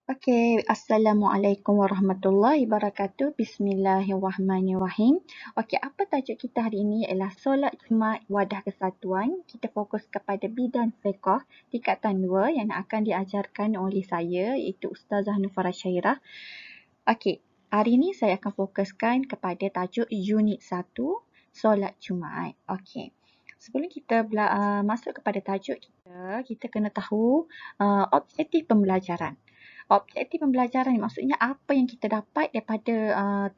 Okey, Assalamualaikum warahmatullahi wabarakatuh. Bismillahirrahmanirrahim. Okey, apa tajuk kita hari ini ialah Solat Jumaat Wadah Kesatuan. Kita fokus kepada bidang fiqh tingkatan 2 yang akan diajarkan oleh saya iaitu Ustazah Nufara Syairah. Okey, hari ini saya akan fokuskan kepada tajuk unit 1 Solat Jumaat. Okey. Sebelum kita masuk kepada tajuk kita kena tahu objektif pembelajaran. Objektif pembelajaran ni maksudnya apa yang kita dapat daripada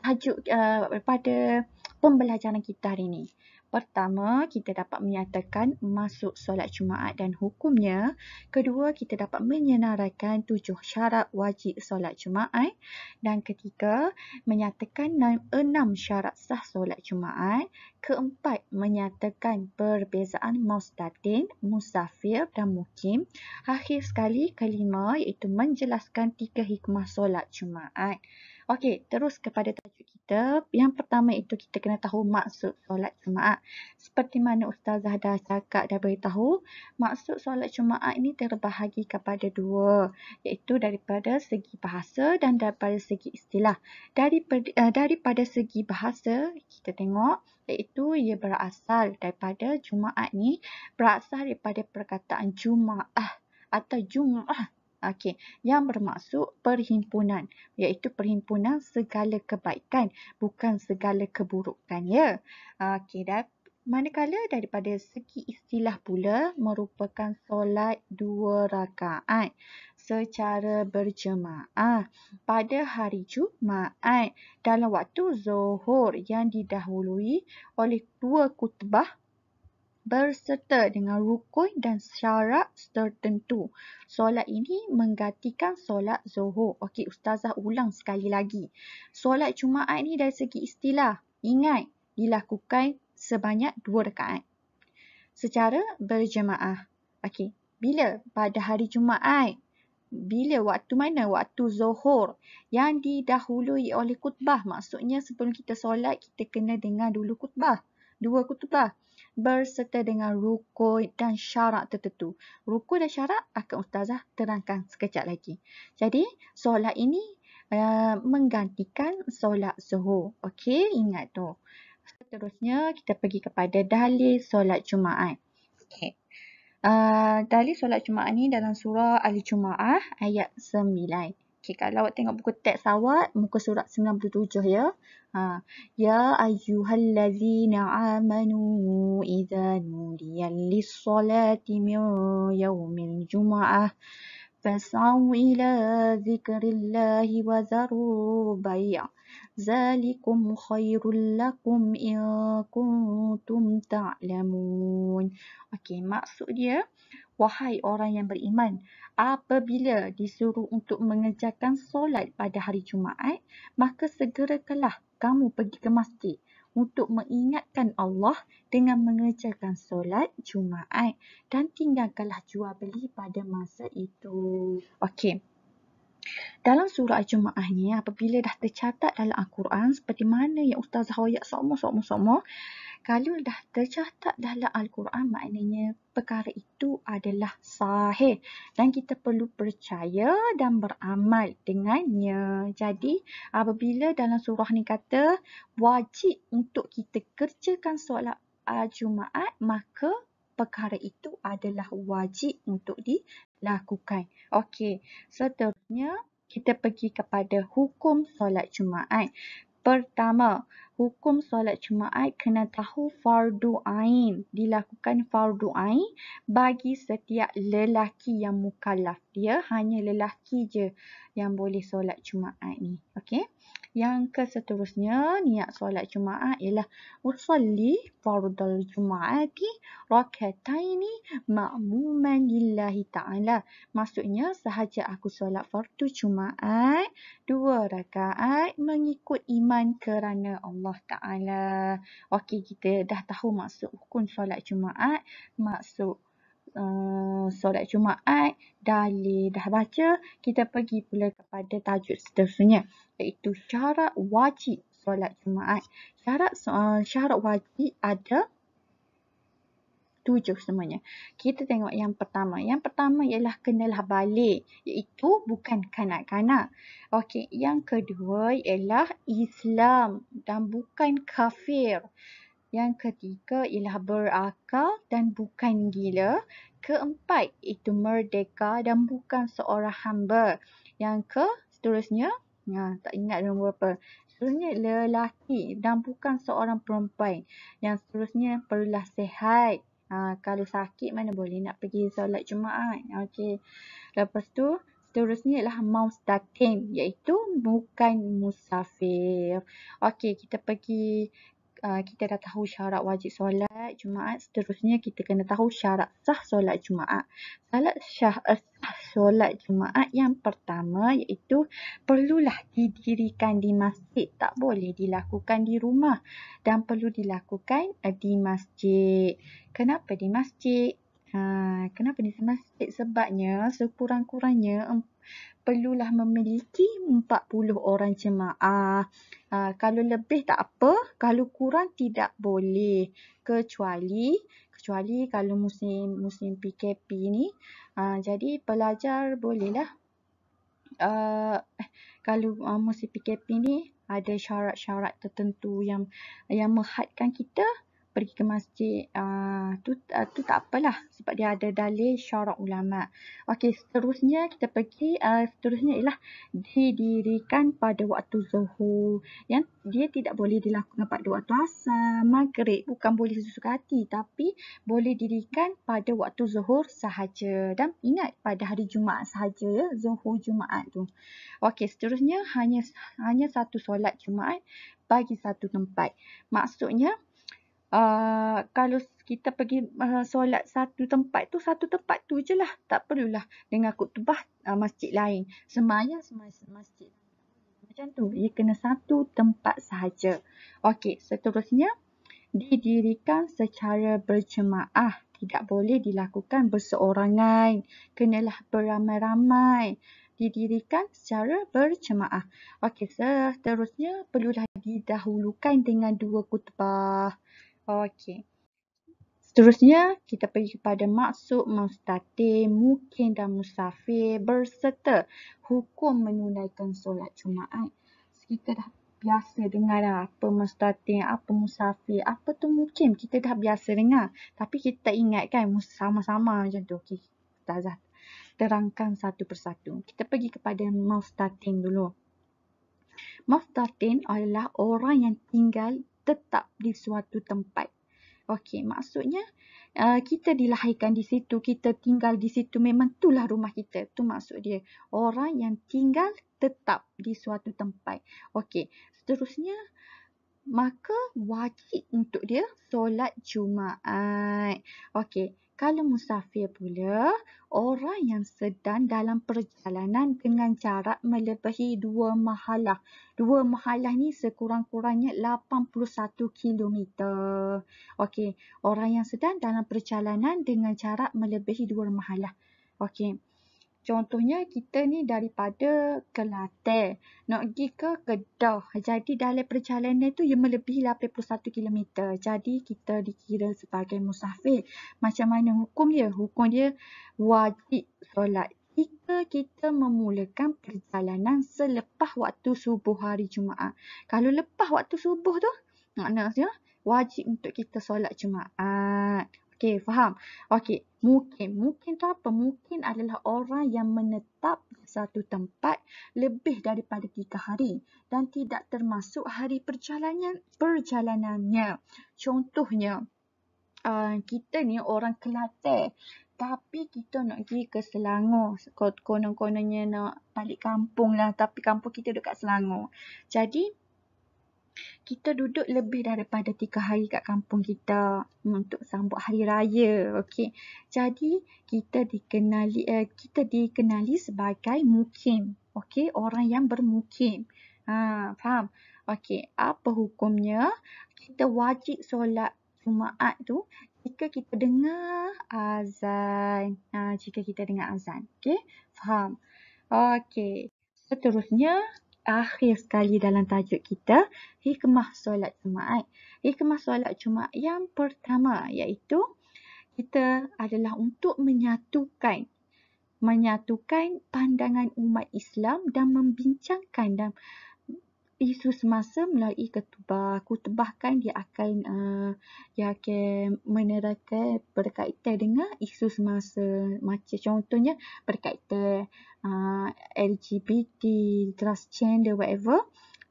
daripada pembelajaran kita hari ini. Pertama, kita dapat menyatakan masuk solat Jumaat dan hukumnya. Kedua, kita dapat menyenaraikan 7 syarat wajib solat Jumaat. Dan ketiga, menyatakan 6 syarat sah solat Jumaat. Keempat, menyatakan perbezaan mustatin, musafir dan mukim. Akhir sekali, kelima iaitu menjelaskan 3 hikmah solat Jumaat. Okey, terus kepada tajuk kita. Yang pertama itu kita kena tahu maksud solat Jumaat. Seperti mana Ustazah dah cakap, dah beritahu, maksud solat Jumaat ini terbahagi kepada dua, iaitu daripada segi bahasa dan daripada segi istilah. Daripada segi bahasa, kita tengok, iaitu ia berasal daripada Jumaat ni, berasal daripada perkataan Jum'ah atau Jum'ah. Okey, yang bermaksud perhimpunan, iaitu perhimpunan segala kebaikan, bukan segala keburukan, ya. Okey, dan manakala daripada segi istilah pula merupakan solat 2 rakaat secara berjemaah pada hari Jumaat dalam waktu Zuhur yang didahului oleh 2 khutbah berserta dengan rukun dan syarat tertentu. Solat ini menggantikan solat Zuhur. Okey, Ustazah ulang sekali lagi. Solat Jumaat ni dari segi istilah, ingat, dilakukan sebanyak 2 rakaat secara berjemaah. Okey, bila? Pada hari Jumaat. Bila? Waktu mana? Waktu Zuhur yang didahului oleh khutbah. Maksudnya sebelum kita solat, kita kena dengar dulu khutbah. 2 khutbah berserta dengan rukun dan syarat tertentu. Rukun dan syarat akan Ustazah terangkan sekejap lagi. Jadi, solat ini menggantikan solat Zuhur. Okey, ingat tu. Seterusnya, kita pergi kepada dalil solat Jumaat. Okey. Dalil solat Jumaat ni dalam surah Al-Jumu'ah ayat 9. Okay, kalau awak tengok buku teks awak, muka surat 97 ya. Ya ayyuhallazina amanu idza nudiya lis-salati min yaumil jumu'ah fas'au ila dzikrillahi wa dharul bai'. Zalikum khairul lakum in kuntum ta'lamun. Okey, maksud dia, wahai orang yang beriman, apabila disuruh untuk mengerjakan solat pada hari Jumaat, maka segerakanlah kamu pergi ke masjid untuk mengingatkan Allah dengan mengerjakan solat Jumaat dan tinggalkanlah jual beli pada masa itu. Okey. Dalam surah Al-Jumu'ah ni, apabila dah tercatat dalam Al-Quran, seperti mana yang Ustazah ayat sama, kalau dah tercatat dalam Al-Quran, maknanya perkara itu adalah sahih dan kita perlu percaya dan beramal dengannya. Jadi, apabila dalam surah ni kata wajib untuk kita kerjakan solat Jumaat, maka perkara itu adalah wajib untuk dilakukan. Okey, seterusnya kita pergi kepada hukum solat Jumaat. Pertama, hukum solat Jumaat kena tahu fardu ain. Dilakukan fardu ain bagi setiap lelaki yang mukallaf. Dia hanya lelaki je yang boleh solat Jumaat ni. Okey. Yang seterusnya, niat solat Jumaat ialah usalli fardal Jumaati rakataini ma'muman lillahi ta'ala. Maksudnya, sahaja aku solat fardu Jumaat 2 rakaat mengikut iman kerana Allah Ta'ala. Okey, kita dah tahu maksud hukum solat Jumaat, maksud solat Jumaat, dalil dah baca, kita pergi pula kepada tajuk seterusnya, iaitu syarat wajib solat Jumaat. Syarat wajib ada 7 semuanya. Kita tengok yang pertama. Yang pertama ialah kenalah balik, iaitu bukan kanak-kanak. Okey, yang kedua ialah Islam dan bukan kafir. Yang ketiga ialah berakal dan bukan gila. Keempat itu merdeka dan bukan seorang hamba. Seterusnya, tak ingat nombor berapa. Seterusnya lelaki dan bukan seorang perempuan. Yang seterusnya perlulah sihat. Kalau sakit mana boleh nak pergi solat Jumaat. Okey. Lepas tu seterusnya ialah mustaqim, iaitu bukan musafir. Okey, kita dah tahu syarat wajib solat Jumaat. Seterusnya kita kena tahu syarat sah solat Jumaat. Sah solat Jumaat yang pertama iaitu perlulah didirikan di masjid. Tak boleh dilakukan di rumah dan perlu dilakukan di masjid. Kenapa di masjid? Kenapa di masjid? Sebabnya sekurang-kurangnya perlulah memiliki 40 orang jemaah. Kalau lebih tak apa, kalau kurang tidak boleh. Kecuali kalau musim PKP ni, jadi pelajar bolehlah. Kalau musim PKP ni ada syarat-syarat tertentu yang menghadkan kita pergi ke masjid, tu tak apalah sebab dia ada dalil syarak ulama. Okey, seterusnya ialah didirikan pada waktu zuhur. Yang dia tidak boleh dilakukan pada waktu asar, maghrib, bukan boleh sesuka hati, tapi boleh didirikan pada waktu zuhur sahaja. Dan ingat pada hari Jumaat sahaja ya, zuhur Jumaat tu. Okey, seterusnya hanya satu solat Jumaat bagi satu tempat. Maksudnya kalau kita pergi solat satu tempat tu je lah. Tak perlulah dengan khutbah masjid lain. Semayang masjid macam tu. Ia kena satu tempat sahaja. Okey, seterusnya didirikan secara berjemaah. Tidak boleh dilakukan berseorangan. Kenalah beramai-ramai. Didirikan secara berjemaah. Okey, seterusnya perlulah didahulukan dengan 2 khutbah. Okey. Seterusnya, kita pergi kepada maksud, mustaqim, mukim dan musafir berserta hukum menunaikan solat Jumaat. Kita dah biasa dengar dah apa mustaqim, apa musafir, apa tu mukim. Kita dah biasa dengar. Tapi kita ingat kan sama-sama macam tu. Okey, Ustazah terangkan satu persatu. Kita pergi kepada mustaqim dulu. Mustaqim adalah orang yang tinggal tetap di suatu tempat. Okey, maksudnya kita dilahirkan di situ, kita tinggal di situ, memang itulah rumah kita. Itu maksud dia. Orang yang tinggal tetap di suatu tempat. Okey, seterusnya maka wajib untuk dia solat Jumaat. Okey, kalau musafir pula, orang yang sedang dalam perjalanan dengan jarak melebihi 2 mahalah. 2 mahalah ni sekurang-kurangnya 81 kilometer. Okey, orang yang sedang dalam perjalanan dengan jarak melebihi 2 mahalah. Okey. Contohnya kita ni daripada Kelantan nak pergi ke Kedah. Jadi dalam perjalanan tu ia melebihi 81 km. Jadi kita dikira sebagai musafir. Macam mana hukum dia? Hukum dia wajib solat jika kita memulakan perjalanan selepas waktu subuh hari Jumaat. Kalau lepas waktu subuh tu, maknanya wajib untuk kita solat Jumaat. Okey, faham? Okey, mukim. Mukim tu apa? Mukim adalah orang yang menetap di satu tempat lebih daripada 3 hari dan tidak termasuk hari perjalanannya. Contohnya, kita ni orang Kelantan tapi kita nak pergi ke Selangor. Konon-kononnya nak balik kampung lah, tapi kampung kita dekat Selangor. Jadi, kita duduk lebih daripada 3 hari kat kampung kita untuk sambut hari raya. Okey. Jadi kita dikenali sebagai mukim. Okey, orang yang bermukim. Faham? Okey, apa hukumnya? Kita wajib solat Jumaat tu jika kita dengar azan. Okey, faham? Okey. Seterusnya, akhir sekali dalam tajuk kita, hikmah solat Jumaat. Hikmah solat Jumaat yang pertama iaitu kita adalah untuk menyatukan pandangan umat Islam dan membincangkan dan isu semasa melalui khutbah. Khutbah kan dia akan menerangkan berkaitan dengan isu semasa. Macam contohnya berkaitan LGBT, transgender, whatever.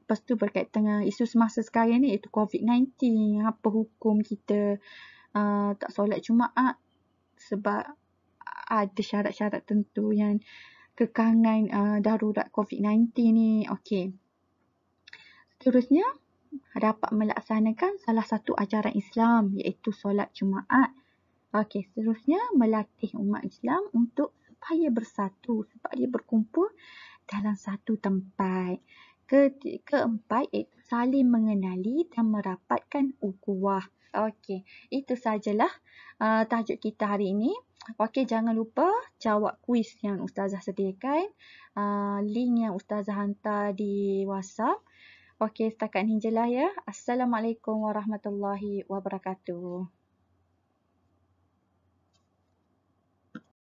Lepas tu berkaitan dengan isu semasa sekarang ni iaitu COVID-19. Apa hukum kita tak solat Jumaat sebab ada syarat-syarat tentu yang kekangan darurat COVID-19 ni. Okey. Seterusnya, dapat melaksanakan salah satu ajaran Islam iaitu solat Jumaat. Okey, seterusnya melatih umat Islam untuk supaya bersatu, supaya berkumpul dalam satu tempat. Keempat iaitu saling mengenali dan merapatkan ukhuwah. Okey, itu sajalah tajuk kita hari ini. Okey, jangan lupa jawab kuis yang Ustazah sediakan. Link yang Ustazah hantar di WhatsApp. Okey, setakat ni je lah ya. Assalamualaikum warahmatullahi wabarakatuh.